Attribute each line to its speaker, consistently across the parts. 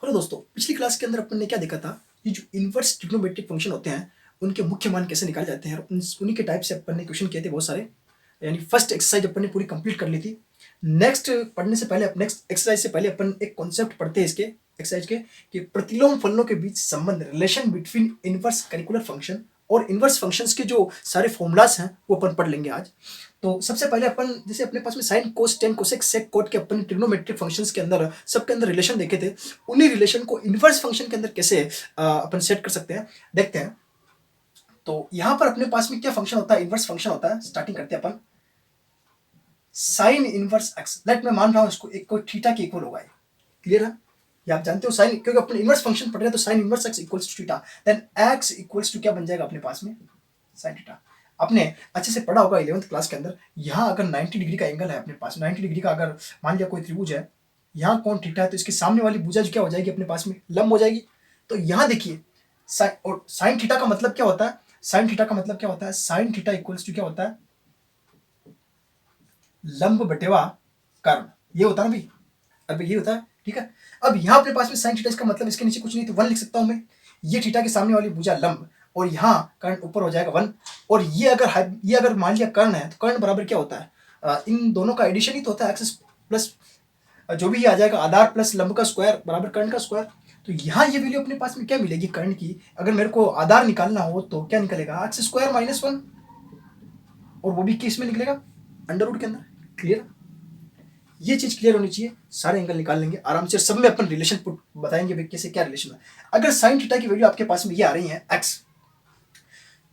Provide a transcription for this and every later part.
Speaker 1: Hello दोस्तों, पिछली class के अंदर अपन ने क्या देखा था। ये जो इनवर्स ट्रिग्नोमेट्रिक फंक्शन होते हैं उनके मुख्य मान कैसे निकाले जाते हैं और उन्हीं के टाइप से अपन ने क्वेश्चन किए थे बहुत सारे। यानी फर्स्ट एक्सरसाइज अपन ने पूरी कंप्लीट कर ली थी। नेक्स्ट पढ़ने से पहले नेक्स्ट एक्सरसाइज से पहले अपन एक कॉन्सेप्ट पढ़ते हैं इसके एक्सरसाइज के कि प्रतिलोम फलनों के बीच संबंध, relation between inverse curricular function और इनवर्स फंक्शंस के जो सारे फॉर्मूलाज हैं वो अपन पढ़ लेंगे आज। तो सबसे पहले अपन जैसे अपने पास में sine cos tan cosec sec cot के अपन ट्रिग्नोमेट्रिक फंक्शंस के अंदर सबके अंदर रिलेशन देखे थे। उन्हीं रिलेशन को इनवर्स फंक्शन के अंदर कैसे अपन सेट कर सकते हैं देखते हैं। तो यहां पर अपने पास में क्या फंक्शन होता है, इनवर्स फंक्शन होता है। स्टार्टिंग करते हैं अपन साइन इनवर्स एक्स। लेट मैं मान रहा हूं इसको एक को थीटा के इक्वल होगा। क्लियर है? ये आप जानते हो साइन, क्योंकि अपन इनवर्स फंक्शन पढ़ रहे हैं तो sine inverse x equals to theta, then x equals to क्या बन जाएगा अपने पास में साइन थीटा। आपने अच्छे से पढ़ा होगा 11th क्लास के अंदर। यहाँ अगर 90 डिग्री का एंगल है अपने पास, 90 डिग्री का अगर मान लिया कोई त्रिभुज है, यहाँ कौन थीटा है तो इसके सामने वाली भुजा क्या हो जाएगी अपने पास में लंब हो जाएगी। तो यहाँ देखिए साइन थीटा का मतलब क्या होता है, साइन थीटा का मतलब क्या होता है, साइन थीटा इक्वल्स टू क्या होता है लंब बटेवा कर्ण। ये होता है ना भाई, अब ये होता है। ठीक है, अब यहाँ अपने पास में साइन थीटा, इसका मतलब इसके नीचे कुछ नहीं तो 1 लिख सकता हूं मैं। ये थीटा के सामने वाली भुजा लंब और यहाँ कर्ण ऊपर हो जाएगा 1। और ये अगर मान लिया कर्ण है तो कर्ण बराबर क्या होता है, इन दोनों का एडिशन ही तो होता है, एक्स प्लस जो भी ये आ जाएगा आधार प्लस लंब का स्क्वायर बराबर कर्ण का स्क्वायर। तो यहाँ ये वैल्यू अपने पास में क्या मिलेगी कर्ण की, अगर मेरे को आधार निकालना हो तो क्या निकलेगा एक्स स्क्वायर माइनस 1, और वो भी किस में निकलेगा अंडर रूट के अंदर। क्लियर? ये चीज क्लियर होनी चाहिए। सारे एंगल निकाल लेंगे आराम से, सब में अपन रिलेशन पुट बताएंगे भाई कैसे क्या रिलेशन है। अगर साइन थीटा की वैल्यू आपके पास में ये आ रही है एक्स,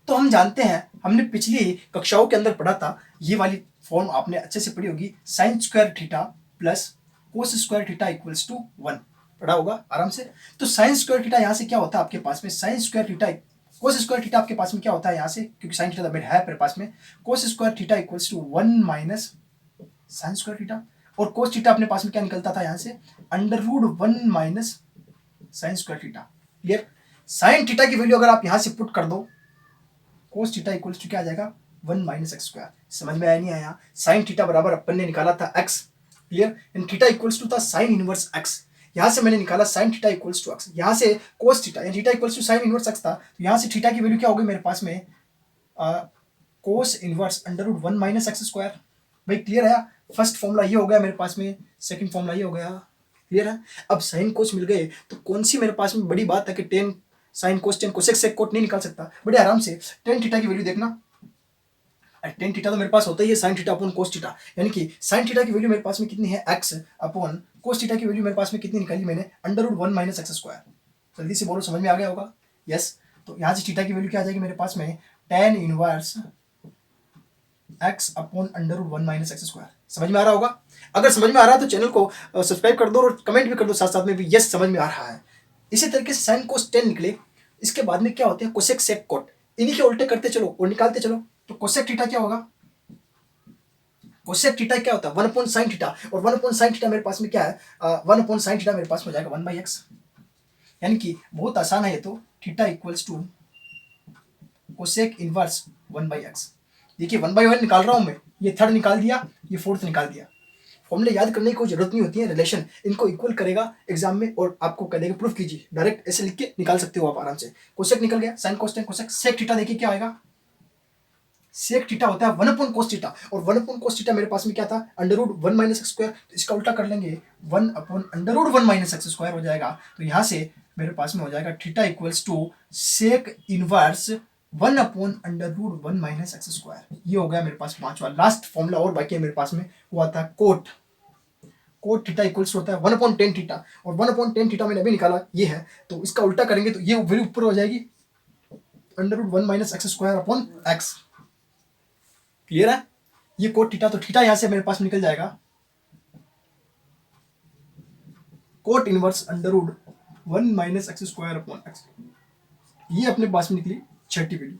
Speaker 1: तो हम जानते हैं, हमने पिछली कक्षाओं के अंदर पढ़ा था, ये वाली फॉर्म आपने अच्छे से पढ़ी होगी, sine square theta plus cos square theta equals to 1 पढ़ा होगा आराम से। तो साइन स्क्वायर थीटा यहाँ से क्या होता है आपके पास में, sign square theta cos square theta आपके पास में क्या होता है यहाँ से, क्योंकि साइन थीटा है मेरे पास में, cos square theta equals to 1 minus sine square theta. और कोस थीटा अपने पास में क्या निकलता था यहाँ से under root 1 minus sine square theta. Clear? Sine theta की वैल्यू अगर आप यहाँ से पुट कर दो, कोस थीटा इक्वल्स टू क्या आ जाएगा 1 माइनस एक्स स्क्वायर। समझ में आया नहीं आया? साइन थीटा बराबर अपन ने निकाला था एक्स। क्लियर? इन थीटा इक्वल्स टू था साइन इनवर्स एक्स, यहाँ से मैंने निकाला sine theta equals to x, यहाँ से कोस थीटा यानी theta equals to sine inverse x था, तो यहाँ से थीटा की वैल्यू क्या होगी मेरे पास में cos inverse under root 1 minus x square. भाई क्लियर है? फर्स्ट फॉर्मूला ये हो गया मेरे पास में, सेकंड फॉर्मूला ये हो गया। क्लियर है? अब साइन कोस मिल गए तो कौन सी मेरे पास में बड़ी बात है कि tan sine cos tan cosec sec cot नहीं निकाल सकता। बड़े आराम से टेन थीटा की वैल्यू देखना, टेन थीटा तो मेरे पास होता ही है sine theta upon cos theta, यानी कि साइन थीटा की वैल्यू मेरे पास में कितनी है एक्स अपॉन कोस थीटा की वैल्यू मेरे पास में कितनी निकाली मैंने under root 1 minus x square. जल्दी से बोलो, समझ में आ गया होगा? यस। तो यहाँ से थीटा की वैल्यू क्या आ जाएगी मेरे पास में tan inverse x upon under root 1 minus x square. समझ में आ रहा होगा? अगर समझ में आ रहा है तो चैनल को सब्सक्राइब कर दो और कमेंट भी कर दो साथ साथ में भी यस समझ में आ रहा है। इसी तरीके से साइन कोस 10 निकले, इसके बाद में क्या होते हैं कोसेक सेक कोट, इन्हीं के उल्टे करते चलो और निकालते चलो। तो कोसेक थीटा क्या होगा, कोसेक थीटा क्या होता है 1 अपॉन साइन थीटा, और 1 अपॉन साइन थीटा मेरे पास में क्या है 1 अपॉन साइन थीटा मेरे पास में हो जाएगा 1 बाई एक्स। यानी कि बहुत आसान है ये तो, theta equals to cosec inverse 1 by x. देखिए 1 बाई 1 निकाल रहा हूं मैं, ये थर्ड निकाल दिया, ये फोर्थ निकाल दिया। फॉर्मूले याद करने की कोई जरूरत नहीं होती है, रिलेशन इनको इक्वल करेगा एग्जाम में और आपको कह देगा प्रूफ कीजिए, डायरेक्ट ऐसे लिख के निकाल सकते हो आप आराम से। कोसेक निकल गया, sine cos tan cosec, sec theta देखिए क्या आएगा, सेक थीटा होता है 1 अपॉन कोस थीटा, और 1 अपॉन कोस थीटा मेरे पास में क्या था under root 1 minus x square. तो इसका उल्टा कर लेंगे 1 upon under root 1 minus x square हो जाएगा। तो यहाँ से मेरे पास में हो जाएगा theta equals to sec inverse 1 upon under root 1 minus x square. ये हो गया मेरे पास पांचवा लास्ट फॉर्मूला, और बाकी मेरे पास में हुआ था कोट थीटा इक्वल्स होता है 1 अपॉन टेन थीटा, और 1 अपॉन टेन थीटा मैंने अभी निकाला ये है, तो इसका उल्टा करेंगे तो ये वैल्यू ऊपर हो जाएगी under root 1 minus x square upon x. Clear है? ये कोट थीटा, तो थीटा यहां से मेरे पास निकल जाएगा cot inverse under root 1 minus x square upon x. ये अपने पास में निकली छठी वैल्यू।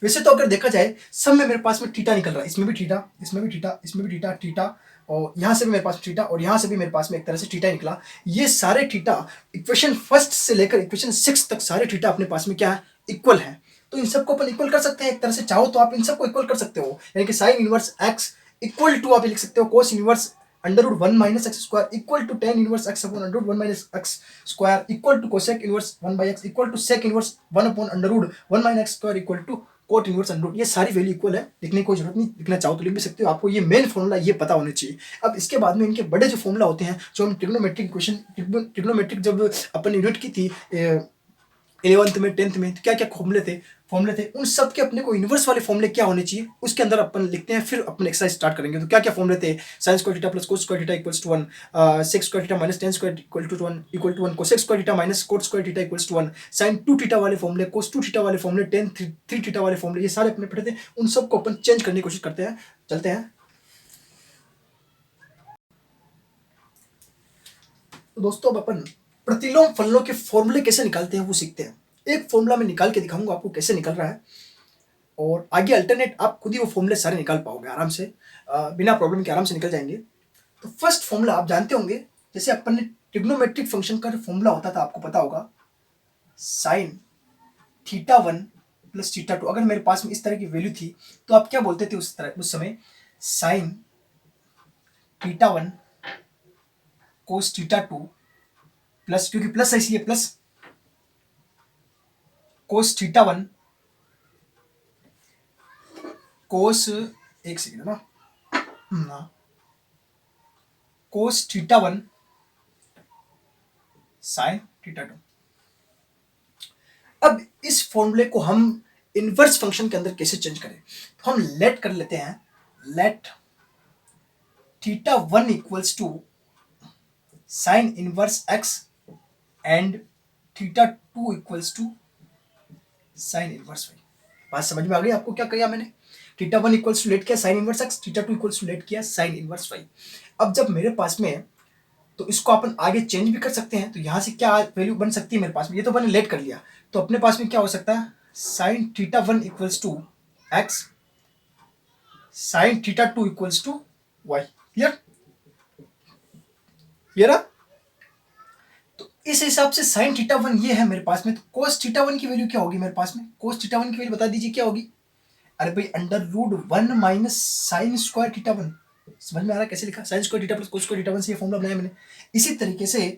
Speaker 1: वैसे तो अगर देखा जाए सब में मेरे पास में थीटा निकल रहा है, इसमें भी थीटा, इसमें भी थीटा, इसमें भी थीटा, थीटा, और यहां से भी मेरे पास थीटा, और यहां से भी मेरे पास में एक तरह से थीटा निकला। ये सारे थीटा इक्वेशन फर्स्ट से लेकर इक्वेशन 6 तक सारे थीटा अपने पास में क्या है इक्वल है। तो इन सबको अपन इक्वल कर सकते हैं एक तरह से, चाहो तो आप इन सबको इक्वल कर सकते हो, यानी कि sine inverse x equal to आप लिख सकते हो cos inverse under root 1 minus x square equal to tan inverse x upon under root 1 minus x square equal to cosec inverse 1 by x equal to sec inverse 1 upon under root 1 minus x square equal to cot inverse under root. ये सारी value equal है, लिखने की कोई जरूरत नहीं, लिखना चाहो तो लिख भी सकते हो, आपको ये मेन फॉर्मूला ये पता होना चाहिए। अब इसके बाद में इनके बड़े जो फॉर्मूला होते हैं, जो हम ट्रिग्नोमेट्रिक इक्वेशन, ट्रिग्नोमेट्रिक जब अपन यूनिट की थी 11th में 10th में, तो क्या क्या फॉर्मूले थे उन सब के अपने को इन्वर्स वाले फॉर्मूले क्या होने चाहिए उसके अंदर अपन लिखते हैं, फिर अपन एक्सरसाइज स्टार्ट करेंगे। तो क्या क्या फॉर्मूले थे, sine square theta plus cos square theta equals to 1, sec square theta minus tan square equal to 1, cosec square theta minus cot square theta equals to 1, sine 2 theta वाले फॉर्मूले, कोस 2 थीटा वाले फॉर्मूले, टेन 3 थीटा वाले फॉर्मूले, ये सारे अपने पढ़े थे, उन सबको अपन चेंज करने की कोशिश करते हैं। चलते हैं। तो दोस्तों अब अपन प्रतिलोम फलनों के फॉर्मूले कैसे निकालते हैं वो सीखते हैं। एक फॉर्मूला मैं निकाल के दिखाऊंगा आपको कैसे निकल रहा है, और आगे अल्टरनेट आप खुद ही वो फॉर्मूले सारे निकाल पाओगे आराम से, बिना प्रॉब्लम के आराम से निकल जाएंगे। तो फर्स्ट फॉर्मूला आप जानते होंगे, जैसे अपन ने ट्रिग्नोमेट्रिक फंक्शन का फॉर्मूला होता था आपको पता होगा, साइन थीटा 1 प्लस थीटा 2। अगर मेरे पास में इस तरह की वैल्यू थी तो आप क्या बोलते थे उस समय, साइन थीटा 1 कोस थीटा 2 प्लस, क्योंकि प्लस है इसलिए प्लस, कोस थीटा 1 कोस, एक सेकेंड ना, कोस थीटा 1 साइन थीटा 2। अब इस फॉर्मूले को हम इनवर्स फंक्शन के अंदर कैसे चेंज करें, तो हम लेट कर लेते हैं, let theta 1 equals to sine inverse x and theta 2 equals to sine inverse y. बात समझ में आ गई आपको क्या किया मैंने, थीटा 1 इक्वल्स टू लेट किया sine inverse x, theta 2 equals to let किया साइन इनवर्स वाई। अब जब मेरे पास में है तो इसको अपन आगे चेंज भी कर सकते हैं, तो यहां से क्या वैल्यू बन सकती है मेरे पास में, ये तो मैंने लेट कर लिया, तो अपने पास में क्या हो सकता है, sine theta 1 equals to x sine theta 2 equals to y. Clear, clear है। तो इस हिसाब से साइन थीटा 1 ये है मेरे पास में, तो कोस थीटा 1 की वैल्यू क्या होगी मेरे पास में, कोस थीटा 1 की वैल्यू बता दीजिए क्या होगी। अरे भाई under root 1 minus sine square theta 1, समझ में आ रहा है कैसे लिखा, sine square theta plus cos square theta 1 से ये फॉर्मूला बनाया मैंने। इसी तरीके से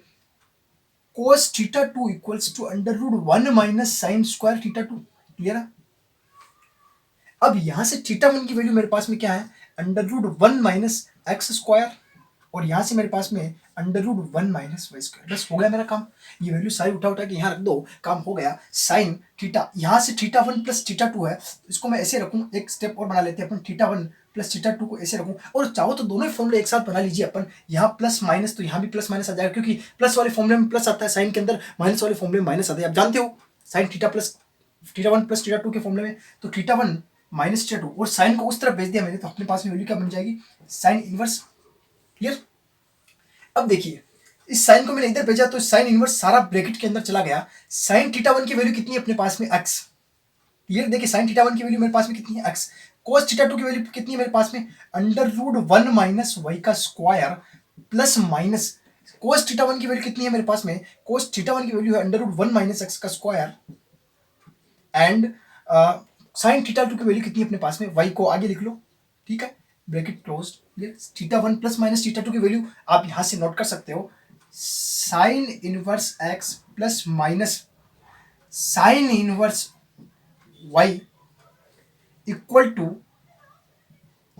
Speaker 1: cos theta 2 equals to under root 1 minus sine square theta 2। Clear है। अब यहां से थीटा 1 की वैल्यू मेरे पास में क्या है, under root 1 minus x square, और यहां से मेरे पास में under root 1 minus y square. बस हो गया मेरा काम, ये वैल्यू सारी उठा उठा के यहाँ रख दो, काम हो गया। साइन थीटा, यहाँ से थीटा 1 प्लस थीटा 2 है, तो इसको मैं ऐसे रखूँ, एक स्टेप और बना लेते हैं अपन, थीटा 1 प्लस थीटा 2 को ऐसे रखूँ, और चाहो तो दोनों ही फॉर्मूले एक साथ बना लीजिए अपन, यहाँ प्लस माइनस तो यहाँ भी प्लस माइनस आ जाएगा, क्योंकि प्लस वाले फॉर्मूले में प्लस आता है साइन के अंदर, माइनस वाले फॉर्मूले में माइनस आता है, आप जानते हो sine theta plus theta 1 plus theta 2 के फॉर्मूले में, तो थीटा 1 माइनस थीटा 2, और साइन को उस तरफ भेज दिया मैंने, तो अपने पास में वैल्यू क्या बन जाएगी, साइन इनवर्स। क्लियर। अब देखिए इस साइन को मैंने इधर भेजा तो साइन इनवर्स सारा ब्रैकेट के अंदर चला गया। साइन थीटा 1 की वैल्यू कितनी है अपने पास में, एक्स। क्लियर, देखिए साइन थीटा 1 की वैल्यू मेरे पास में कितनी है, एक्स। कोस थीटा 2 की वैल्यू कितनी है मेरे पास में, अंडर रूट 1 माइनस वाई का square plus minus, cos theta 1 की वैल्यू कितनी है मेरे पास में, कोस थीटा 1 की वैल्यू है अंडर रूट 1 माइनस एक्स का स्क्वायर, एंड साइन थीटा 2 की वैल्यू कितनी है अपने पास में, वाई को आगे लिख लो, ठीक है, bracket closed. Theta 1 plus minus theta 2 की वैल्यू आप यहां से नोट कर सकते हो, sine inverse x plus minus sine inverse y equal to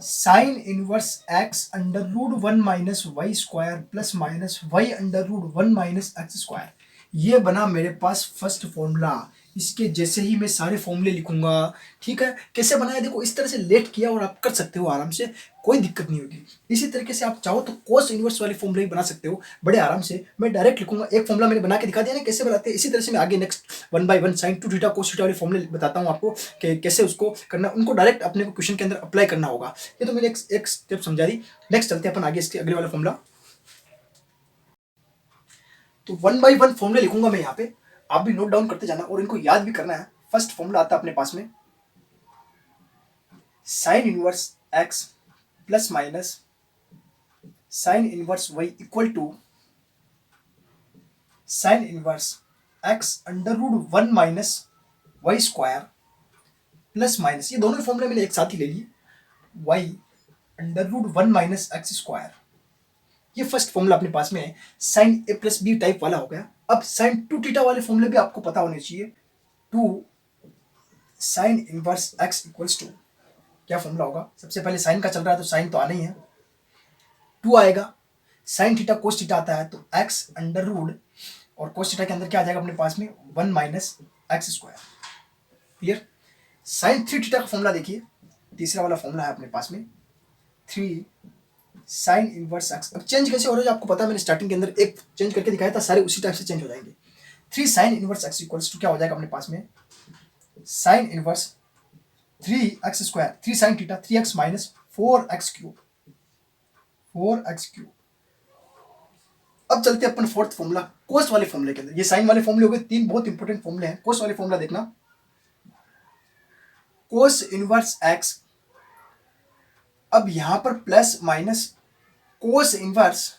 Speaker 1: sine inverse x under root 1 minus y square plus minus y under root 1 minus x square. ये बना मेरे पास फर्स्ट फॉर्मूला। इसके जैसे ही मैं सारे फॉर्मूले लिखूंगा, ठीक है, कैसे बनाया देखो, इस तरह से लेट किया और आप कर सकते हो आराम से, कोई दिक्कत नहीं होगी। इसी तरीके से आप चाहो तो कोस इनवर्स वाले फॉर्मूले भी बना सकते हो बड़े आराम से। मैं डायरेक्ट लिखूंगा, एक फॉर्मूला मैंने बना के दिखा दिया ना कैसे बनाते हैं, इसी तरह से मैं आगे next 1 by 1 sine 2 theta cos theta वाले फॉर्मूले बताता हूँ आपको कि कैसे उसको करना, उनको डायरेक्ट अपने को क्वेश्चन के अंदर अप्लाई करना होगा। ये तो मैंने एक स्टेप समझा दी। नेक्स्ट चलते हैं अपन आगे इसके अगले वाला फॉर्मूला। तो 1 बाय 1 फॉर्मूले लिखूंगा मैं यहाँ पे, आप भी नोट डाउन करते जाना और इनको याद भी करना है। फर्स्ट फॉर्मूला आता है अपने पास में, sine inverse x plus minus sine inverse y equal to sine inverse x under root 1 minus y square plus minus, ये दोनों फॉर्मूले मैंने एक साथ ही ले लिए, y under root 1 minus x square ये फर्स्ट फॉर्मूला अपने पास में है, sine A plus B type वाला हो गया। अब साइन टू थीटा वाले फॉर्मूले भी आपको पता होने चाहिए। Two sine inverse x equals to, क्या फॉर्मूला होगा? सबसे पहले साइन का चल रहा है तो साइन तो आना ही है, टू आएगा। साइन थीटा कोस थीटा आता है तो एक्स अंडर रूट, और कोस थीटा के अंदर क्या आ जाएगा अपने पास में? One minus x square. Clear? Sine three theta का फॉर्मूला देखिए, तीसरा वाला फॉर्मूला है अपने पास में, थ्री साइन इनवर्स एक्स। अब चेंज कैसे हो रहा है आपको पता है, मैंने स्टार्टिंग के अंदर एक चेंज करके दिखाया था, सारे उसी टाइप से चेंज हो जाएंगे। Three sine inverse x equals to क्या हो जाएगा अपने पास में? Sine inverse three x square, three sine theta, three x minus four x cube, four x cube. अब चलते हैं अपन फोर्थ फॉर्मूला, कोस वाले फॉर्मूले के अंदर। ये साइन वाले फॉर्मूले हो गए, तीन बहुत इंपॉर्टेंट फॉर्मूले हैं। कोस वाले फॉर्मूला देखना, कोस इनवर्स एक्स, अब यहां पर plus minus cos inverse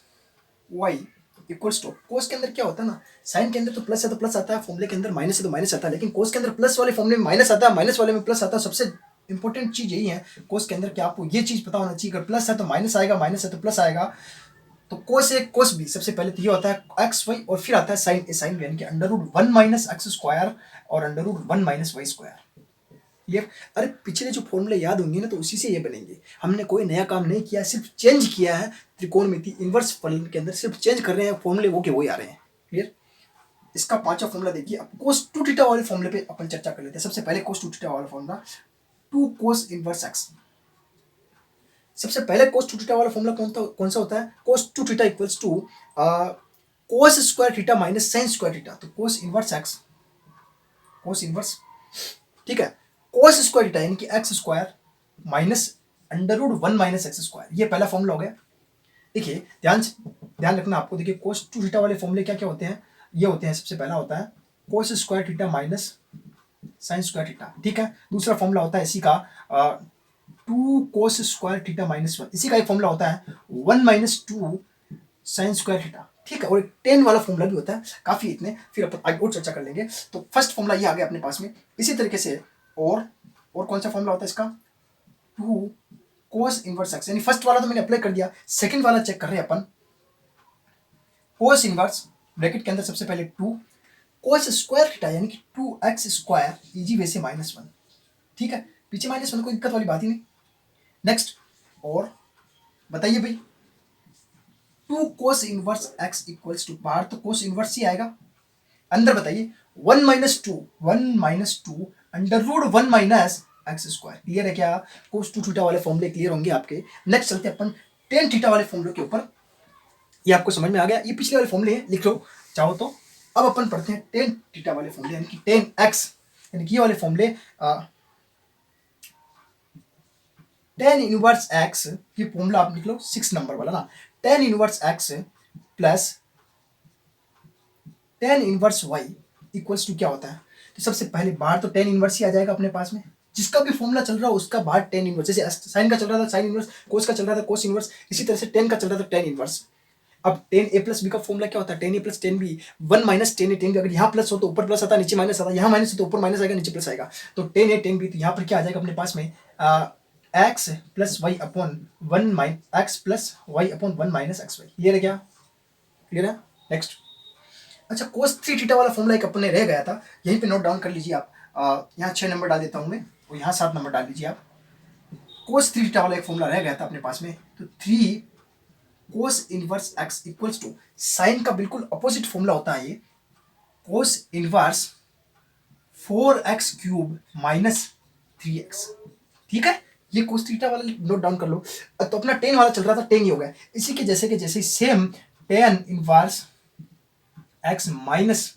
Speaker 1: y equals to, cos के अंदर क्या होता है ना, साइन के अंदर तो प्लस है तो प्लस आता है, फॉर्मूले के अंदर माइनस है तो माइनस आता है, लेकिन कोस के अंदर प्लस वाले फॉर्मूले में माइनस आता है, माइनस वाले में प्लस आता है। सबसे इंपॉर्टेंट चीज यही है कोस के अंदर कि आपको ये चीज पता होना चाहिए, अगर प्लस है तो माइनस आएगा, माइनस है तो प्लस आएगा। तो कोस ए कोस बी, सबसे पहले तो ये होता है एक्स वाई, और फिर आता है साइन ए साइन बी, यानी कि under root one minus x square और under root one minus y square. ये अरे पिछले जो फॉर्मूले याद होंगे ना तो उसी से ये बनेंगे। हमने कोई नया काम नहीं किया, सिर्फ चेंज किया है त्रिकोणमिति इनवर्स फलन के अंदर, सिर्फ चेंज कर रहे हैं फॉर्मूले, वो के वही आ रहे हैं। क्लियर? इसका पांचवा फॉर्मूला देखिए। अब कोस टू थीटा वाले फॉर्मूले पे अपन चर्चा कर लेते हैं। सबसे पहले कोस टू थीटा वाला formula, two cos inverse x. सबसे पहले कोस टू थीटा वाला फॉर्मूला कौन सा होता है? Cos two theta equals to cos square theta minus sine square theta. तो cos inverse x, cos inverse, ठीक है, कोस स्क्वायर थीटा यानी कि x square minus under root one minus x square, ये पहला फॉर्मूला हो गया। देखिए ध्यान रखना आपको। देखिए कोस टू थीटा वाले फॉर्मूले क्या क्या होते हैं? ये होते हैं, सबसे पहला होता है cos square theta minus sine square theta, ठीक है। दूसरा फॉर्मूला होता है इसी का two cos square theta minus one, इसी का एक फॉर्मूला होता है one minus two sine square theta, ठीक है। और एक टेन वाला फॉर्मूला भी होता है। काफी इतने, फिर अपन आगे और चर्चा कर लेंगे। तो फर्स्ट फॉर्मूला ये आ गया अपने पास में। इसी तरीके से और कौन सा फॉर्मूला होता है इसका? टू कोस इनवर्स एक्स, यानी फर्स्ट वाला तो मैंने अप्लाई कर दिया, सेकंड वाला चेक कर रहे हैं अपन। कोस इनवर्स ब्रैकेट के अंदर सबसे पहले टू कोस स्क्वायर थीटा यानी कि two x square easy way से माइनस वन, ठीक है। पीछे माइनस वन, कोई दिक्कत वाली बात ही नहीं। नेक्स्ट, और बताइए भाई, two cos inverse x equals to, बाहर तो कोस इनवर्स ही आएगा, अंदर बताइए one minus two under root one minus x square. Clear है क्या? कोस टू थीटा वाले फॉर्मूले क्लियर होंगे आपके। नेक्स्ट चलते हैं अपन टेन थीटा वाले फॉर्मूले के ऊपर। ये आपको समझ में आ गया, ये पिछले वाले फॉर्मूले हैं, लिख लो चाहो तो। अब अपन पढ़ते हैं टेन थीटा वाले फॉर्मूले यानी कि टेन एक्स, यानी कि ये वाले फॉर्मूले टेन इनवर्स एक्स, ये फॉर्मूला आप लिख लो 6 नंबर वाला ना, tan inverse x plus tan inverse y equals to क्या होता है? तो सबसे पहले बाहर तो टेन इनवर्स ही आ जाएगा अपने पास में, जिसका भी फॉर्मूला चल रहा है उसका बाहर टेन इनवर्स, जैसे साइन का चल रहा था साइन इनवर्स, कोस का चल रहा था कोस इनवर्स, इसी तरह से टेन का चल रहा था टेन इनवर्स। अब टेन ए प्लस बी का फॉर्मूला क्या होता है? Tan A plus tan B, one minus tan A tan B. अगर यहाँ प्लस हो तो ऊपर प्लस आता है, नीचे माइनस आता है, यहाँ माइनस हो तो ऊपर माइनस आएगा, नीचे प्लस आएगा। तो टेन ए टेन बी, तो यहाँ पर क्या आ जाएगा अपने पास में? X plus y upon one minus x plus y upon one minus x y. Clear है क्या? क्लियर है? नेक्स्ट, अच्छा कोस थ्री थीटा वाला फॉर्मूला एक अपने रह गया था, यहीं पे नोट डाउन कर लीजिए आप। यहाँ 6 नंबर डाल देता हूँ मैं, और यहाँ 7 नंबर डाल लीजिए आप। कोस थ्री थीटा वाला एक फॉर्मूला रह गया था अपने पास में, तो three cos inverse x equals to, sine का बिल्कुल अपोजिट फॉर्मूला होता है ये, cos inverse four x cube minus three x, ठीक है। ये कोस थीटा वाला नोट डाउन कर लो। तो अपना टेन वाला चल रहा था, टेन ही हो गया। इसी के जैसे same tan inverse x minus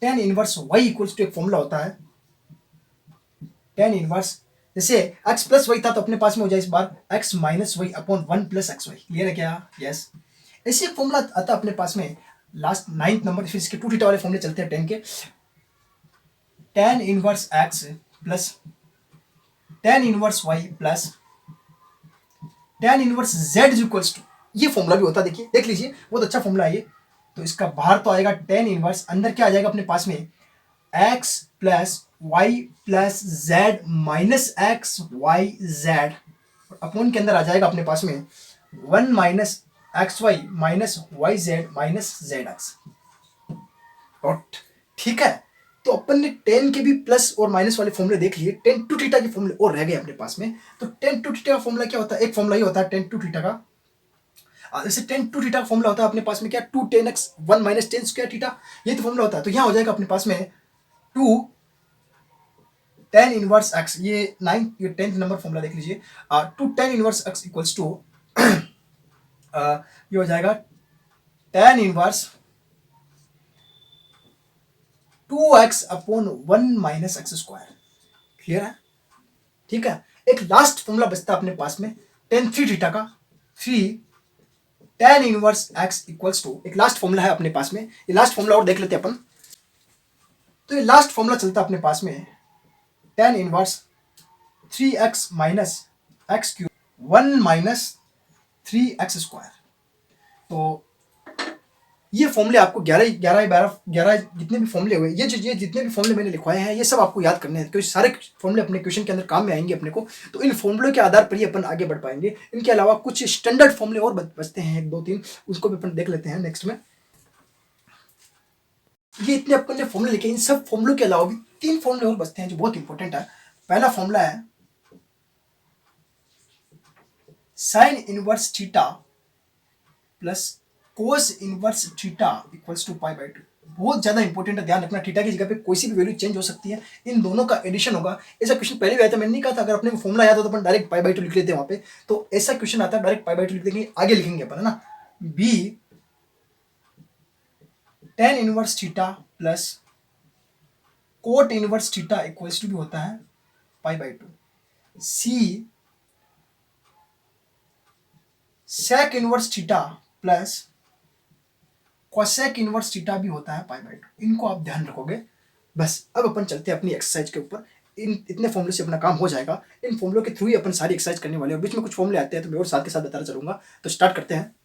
Speaker 1: tan inverse y equals to एक फॉर्मूला होता है टेन इनवर्स, जैसे एक्स प्लस वाई था तो अपने पास में हो जाए इस बार x minus y upon one plus x y. Clear है क्या? यस। ऐसे एक फॉर्मूला आता अपने पास में लास्ट 9th नंबर, फिर इसके टू थीटा वाले फॉर्मूले चलते हैं टेन के, tan inverse x plus tan inverse y plus tan inverse z equals to, ये फॉर्मूला भी होता है, देखिए देख लीजिए, बहुत अच्छा फॉर्मूला है ये। तो इसका बाहर तो आएगा टेन इनवर्स, अंदर क्या आ जाएगा अपने पास में? X plus y plus z minus x y z, upon के अंदर आ जाएगा अपने पास में 1 minus x y minus y z minus z x. और ठीक है, तो अपन ने टेन के भी प्लस और माइनस वाले फॉर्मूले देख लिए, टेन टू थीटा के फॉर्मूले और रह गए अपने पास में। तो टेन टू थीटा का फॉर्मूला क्या होता है, एक फॉर्मूला ही होता है टेन टू थीटा का। जैसे टेन टू थीटा का फॉर्मूला होता है अपने पास में क्या, two tan x one minus tan square theta, ये तो फॉर्मूला होता है। तो यहाँ हो जाएगा अपने पास में टू टेन इनवर्स एक्स, ये 10th नंबर फॉर्मूला देख लीजिए, two tan inverse x equals to ये हो जाएगा tan inverse 2x upon 1 minus x square. Clear है? ठीक है, एक लास्ट फॉर्मूला बचता है अपने पास में टेन थ्री थीटा का, three tan inverse x equals to, एक लास्ट फॉर्मूला है अपने पास में, ये लास्ट फॉर्मूला और देख लेते हैं अपन। तो ये लास्ट फॉर्मूला चलता है अपने पास में tan inverse 3x minus x cube 1 minus 3x square. तो ये फॉर्मूले आपको 11 जितने भी फॉर्मूले हुए, ये जितने भी फॉर्मूले मैंने लिखवाए हैं, ये सब आपको याद करने हैं, क्योंकि सारे फॉर्मूले अपने क्वेश्चन के अंदर काम में आएंगे अपने को। तो इन फॉर्मूलों के आधार पर ही अपन आगे बढ़ पाएंगे। इनके अलावा कुछ स्टैंडर्ड फॉर्मूले और बचते हैं, एक दो तीन, उसको भी अपन देख लेते हैं नेक्स्ट में। ये इतने अपन ने फॉर्मूले लिखे, इन सब फॉर्मूलों के अलावा भी तीन फॉर्मूले और बचते हैं जो बहुत इंपॉर्टेंट है। पहला फॉर्मूला है sine inverse theta plus cos inverse theta equals to pi by two. बहुत ज्यादा इंपॉर्टेंट है, ध्यान रखना, थीटा की जगह पे कोई सी भी वैल्यू चेंज हो सकती है, इन दोनों का एडिशन होगा। ऐसा क्वेश्चन पहले भी आया था, मैंने नहीं कहा था अगर अपने को फॉर्मूला याद हो तो अपन डायरेक्ट पाई बाई टू लिख लेते हैं वहां पे। तो ऐसा क्वेश्चन आता है, डायरेक्ट पाई बाई टू लिख देंगे, आगे लिखेंगे अपन, है ना। B tan inverse theta plus cot inverse theta equals to भी होता है pi by two. C sec inverse theta plus cosec inverse theta भी होता है पाई बाई टू। इनको आप ध्यान रखोगे। बस अब अपन चलते हैं अपनी एक्सरसाइज के ऊपर। इन इतने फॉर्मूले से अपना काम हो जाएगा। इन फॉर्मूलों के थ्रू ही अपन सारी एक्सरसाइज करने वाले हैं, और बीच में कुछ फॉर्मूले आते हैं तो मैं और साथ के साथ बताना चलूंगा। तो स्टार्ट करते हैं।